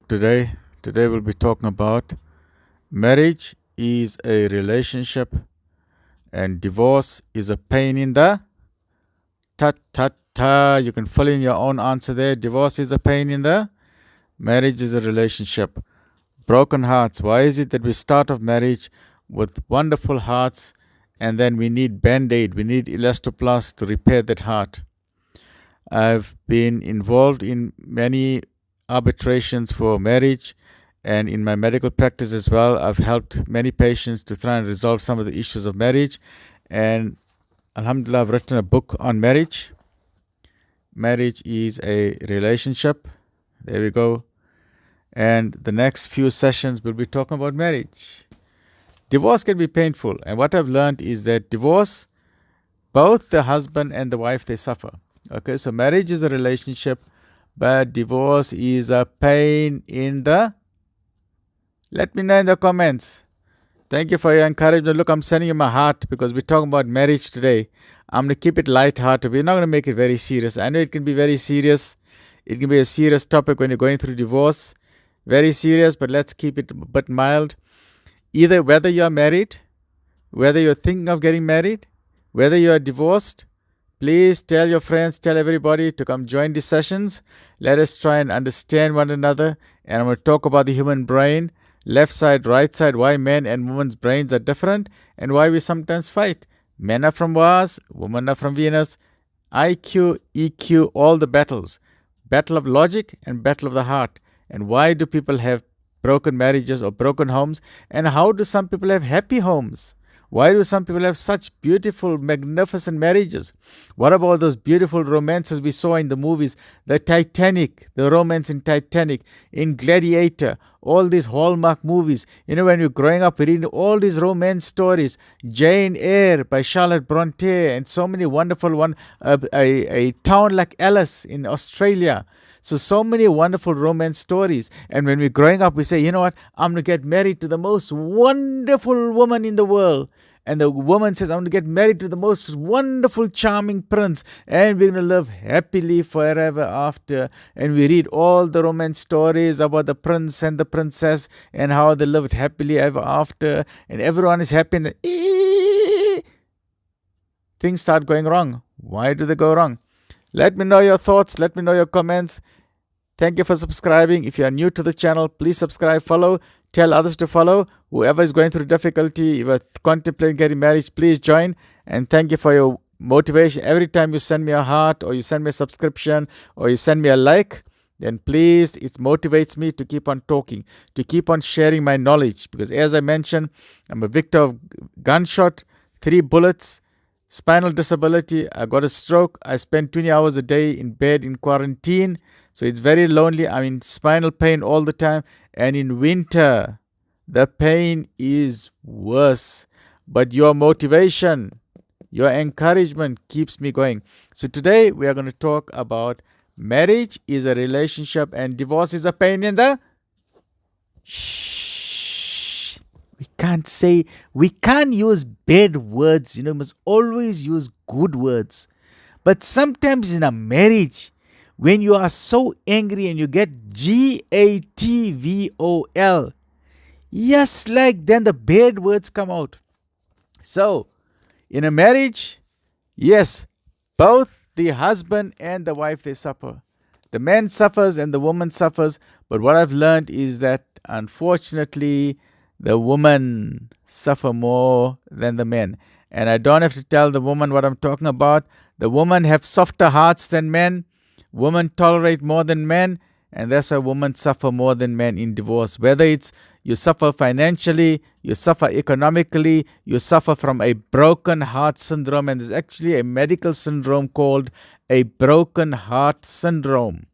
today. Today we'll be talking about marriage is a relationship and divorce is a pain in the ta. You can fill in your own answer there. Divorce is a pain in the marriage is a relationship. Broken hearts. Why is it that we start off marriage with wonderful hearts and then we need band-aid, we need elastoplast to repair that heart? I've been involved in many arbitrations for marriage, and in my medical practice as well, I've helped many patients to try and resolve some of the issues of marriage. And Alhamdulillah, I've written a book on marriage. Marriage is a relationship. There we go. And the next few sessions we'll be talking about marriage. Divorce can be painful, and what I've learned is that divorce, both the husband and the wife, they suffer. Okay, so marriage is a relationship, but divorce is a pain in the... Let me know in the comments. Thank you for your encouragement. Look, I'm sending you my heart because we're talking about marriage today. I'm going to keep it light-hearted. We're not going to make it very serious. I know it can be very serious. It can be a serious topic when you're going through divorce. Very serious, but let's keep it a bit mild. Either whether you're married, whether you're thinking of getting married, whether you're divorced, please tell your friends, tell everybody to come join these sessions. Let us try and understand one another. And I'm going to talk about the human brain, left side, right side, why men and women's brains are different, and why we sometimes fight. Men are from Mars, women are from Venus. IQ, EQ, all the battles. Battle of logic and battle of the heart. And why do people have broken marriages or broken homes? And how do some people have happy homes? Why do some people have such beautiful, magnificent marriages? What about those beautiful romances we saw in the movies? The Titanic, the romance in Titanic, in Gladiator, all these Hallmark movies. You know, when you're growing up, reading all these romance stories. Jane Eyre by Charlotte Bronte, and so many wonderful ones. A town like Alice in Australia. So many wonderful romance stories. And when we're growing up, we say, you know what? I'm going to get married to the most wonderful woman in the world. And the woman says, I'm going to get married to the most wonderful, charming prince. And we're going to live happily forever after. And we read all the romance stories about the prince and the princess and how they lived happily ever after. And everyone is happy. And things start going wrong. Why do they go wrong? Let me know your thoughts. Let me know your comments. Thank you for subscribing. If you are new to the channel, please subscribe, follow, tell others to follow. Whoever is going through difficulty, if you're contemplating getting married, please join. And thank you for your motivation. Every time you send me a heart or you send me a subscription or you send me a like, then please, it motivates me to keep on talking, to keep on sharing my knowledge. Because as I mentioned, I'm a victim of gunshot, 3 bullets, spinal disability. I got a stroke. I spend 20 hours a day in bed in quarantine. So it's very lonely. I'm in spinal pain all the time. And in winter, the pain is worse. But your motivation, your encouragement keeps me going. So today we are going to talk about marriage is a relationship and divorce is a pain in the... Shh. We can't use bad words. You know, we must always use good words. But sometimes in a marriage, when you are so angry and you get GATVOL, yes, like then the bad words come out. So, in a marriage, yes, both the husband and the wife, they suffer. The man suffers and the woman suffers. But what I've learned is that, unfortunately, the woman suffer more than the men. And I don't have to tell the woman what I'm talking about. The women have softer hearts than men. Women tolerate more than men, and that's why women suffer more than men in divorce. Whether it's you suffer financially, you suffer economically, you suffer from a broken heart syndrome, and there's actually a medical syndrome called a broken heart syndrome.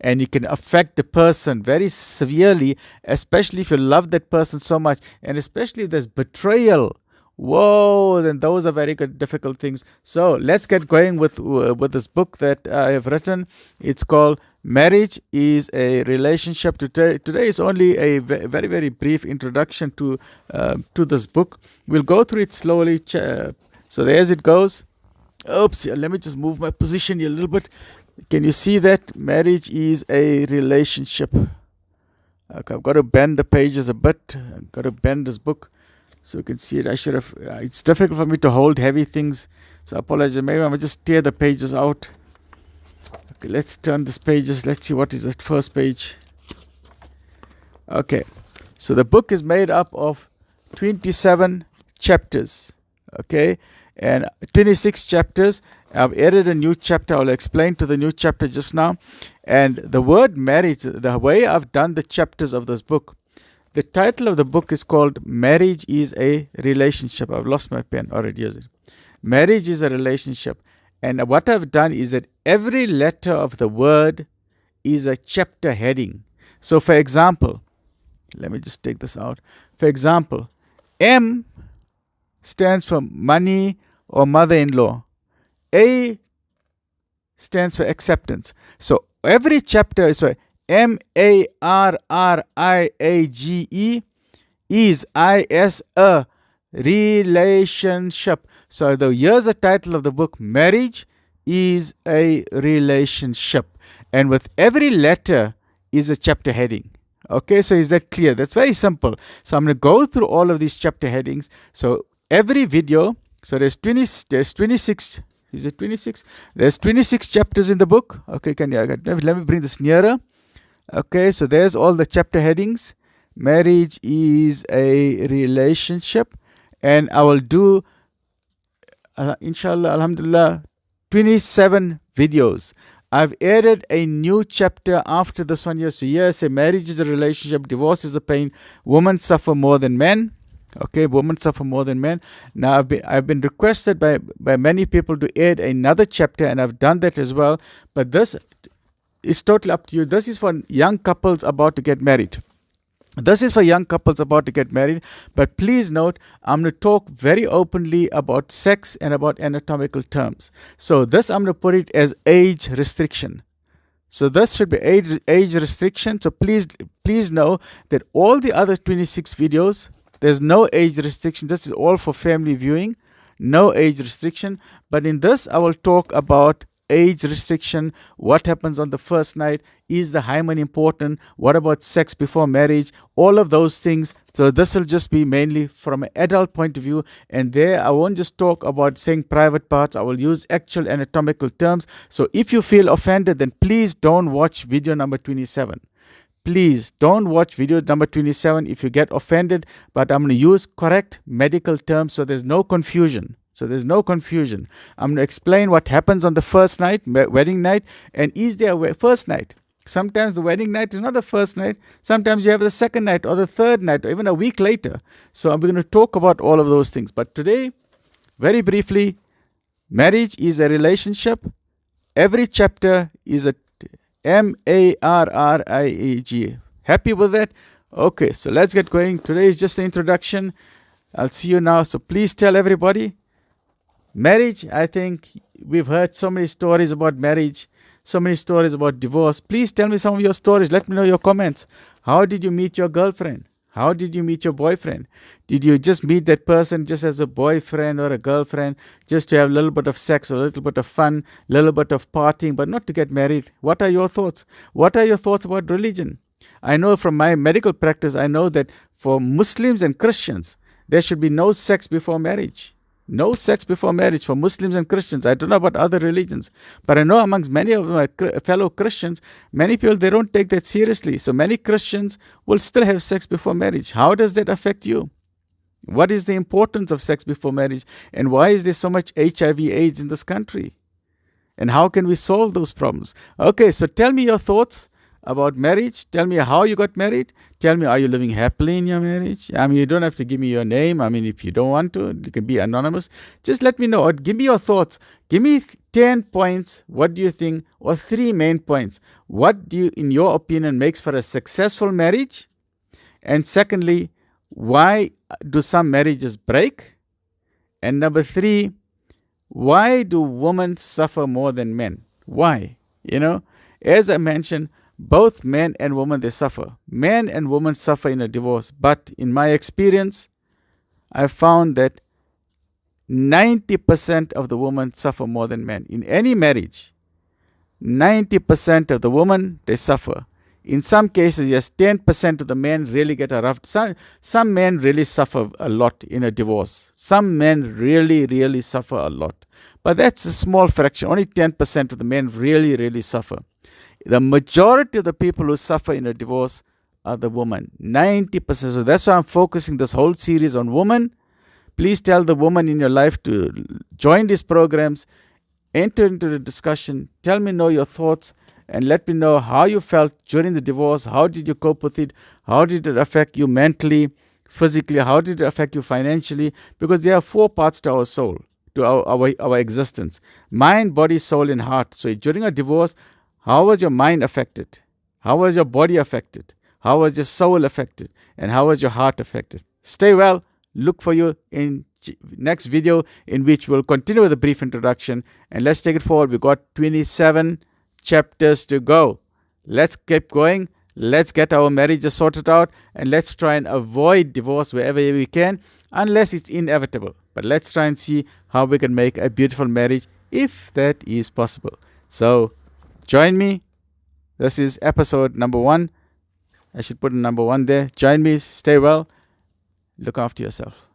And it can affect the person very severely, especially if you love that person so much, and especially if there's betrayal. Whoa, then those are very good, difficult things. So let's get going with this book that I have written. It's called Marriage is a Relationship. Today is only a very, very brief introduction to this book. We'll go through it slowly. So there's it goes. Oops, let me just move my position here a little bit. Can you see that? Marriage is a relationship. Okay, I've got to bend the pages a bit. I've got to bend this book so you can see it. I should have. It's difficult for me to hold heavy things, so I apologize. Maybe I'm gonna just tear the pages out. Okay, let's turn these pages. Let's see what is the first page. Okay, so the book is made up of 27 chapters. Okay, and 26 chapters. I've added a new chapter. I'll explain to the new chapter just now. And the word marriage, the way I've done the chapters of this book, the title of the book is called Marriage is a Relationship. I've lost my pen already. Is it? Marriage is a relationship. And what I've done is that every letter of the word is a chapter heading. So for example, let me just take this out. For example, M stands for money or mother-in-law. A stands for acceptance. So every chapter, so M.A.R.R.I.A.G.E is a relationship. So here's the title of the book, Marriage is a Relationship. And with every letter is a chapter heading. Okay, so is that clear? That's very simple. So I'm going to go through all of these chapter headings. So every video, so there's 26. Is it 26? There's 26 chapters in the book. Okay, let me bring this nearer. Okay, so there's all the chapter headings. Marriage is a relationship. And I will do, inshallah, alhamdulillah, 27 videos. I've added a new chapter after this one here. So here I say marriage is a relationship, divorce is a pain, women suffer more than men. Okay, women suffer more than men. Now I've been requested by many people to add another chapter, and I've done that as well. But this is totally up to you. This is for young couples about to get married. This is for young couples about to get married. But please note, I'm going to talk very openly about sex and about anatomical terms. So this I'm going to put it as age restriction. So this should be age restriction. So please know that all the other 26 videos, there's no age restriction. This is all for family viewing. No age restriction. But in this, I will talk about age restriction. What happens on the first night? Is the hymen important? What about sex before marriage? All of those things. So this will just be mainly from an adult point of view. And there, I won't just talk about saying private parts. I will use actual anatomical terms. So if you feel offended, then please don't watch video number 27. Please don't watch video number 27 if you get offended, but I'm going to use correct medical terms so there's no confusion. I'm going to explain what happens on the first night, wedding night, and is there a first night? Sometimes the wedding night is not the first night. Sometimes you have the second night or the third night or even a week later. So I'm going to talk about all of those things. But today, very briefly, marriage is a relationship. Every chapter is a M.A.R.R.I.A.G.E. Happy with that? Okay, so let's get going. Today is just the introduction. I'll see you now. So please tell everybody. Marriage, I think we've heard so many stories about marriage, so many stories about divorce. Please tell me some of your stories. Let me know your comments. How did you meet your girlfriend? How did you meet your boyfriend? Did you just meet that person just as a boyfriend or a girlfriend, just to have a little bit of sex or a little bit of fun, a little bit of partying, but not to get married? What are your thoughts? What are your thoughts about religion? I know from my medical practice, I know that for Muslims and Christians, there should be no sex before marriage. No sex before marriage for Muslims and Christians. I don't know about other religions, but I know amongst many of my fellow Christians, many people, they don't take that seriously. So many Christians will still have sex before marriage. How does that affect you? What is the importance of sex before marriage? And why is there so much HIV/AIDS in this country? And how can we solve those problems? Okay, so tell me your thoughts about marriage. Tell me how you got married. Tell me, are you living happily in your marriage? I mean, you don't have to give me your name. I mean, if you don't want to, you can be anonymous. Just let me know, or give me your thoughts. Give me 10 points. What do you think? Or 3 main points. What do you, in your opinion, makes for a successful marriage? And secondly, why do some marriages break? And number 3, why do women suffer more than men? Why? You know, as I mentioned, both men and women, they suffer. Men and women suffer in a divorce. But in my experience, I found that 90% of the women suffer more than men. In any marriage, 90% of the women, they suffer. In some cases, yes, 10% of the men really get a rough. Some men really suffer a lot in a divorce. Some men really, really suffer a lot. But that's a small fraction. Only 10% of the men really, really suffer. The majority of the people who suffer in a divorce are the women. 90%. So that's why I'm focusing this whole series on women. Please tell the woman in your life to join these programs, enter into the discussion, tell me know your thoughts, and let me know how you felt during the divorce. How did you cope with it? How did it affect you mentally, physically? How did it affect you financially? Because there are 4 parts to our soul, to our existence: mind, body, soul, and heart. So during a divorce, how was your mind affected? How was your body affected? How was your soul affected? And how was your heart affected? Stay well. Look for you in next video, in which we'll continue with a brief introduction, and let's take it forward. We've got 27 chapters to go. Let's keep going. Let's get our marriages sorted out, and let's try and avoid divorce wherever we can, unless it's inevitable. But let's try and see how we can make a beautiful marriage, if that is possible. So join me. This is episode number 1. I should put a number 1 there. Join me. Stay well. Look after yourself.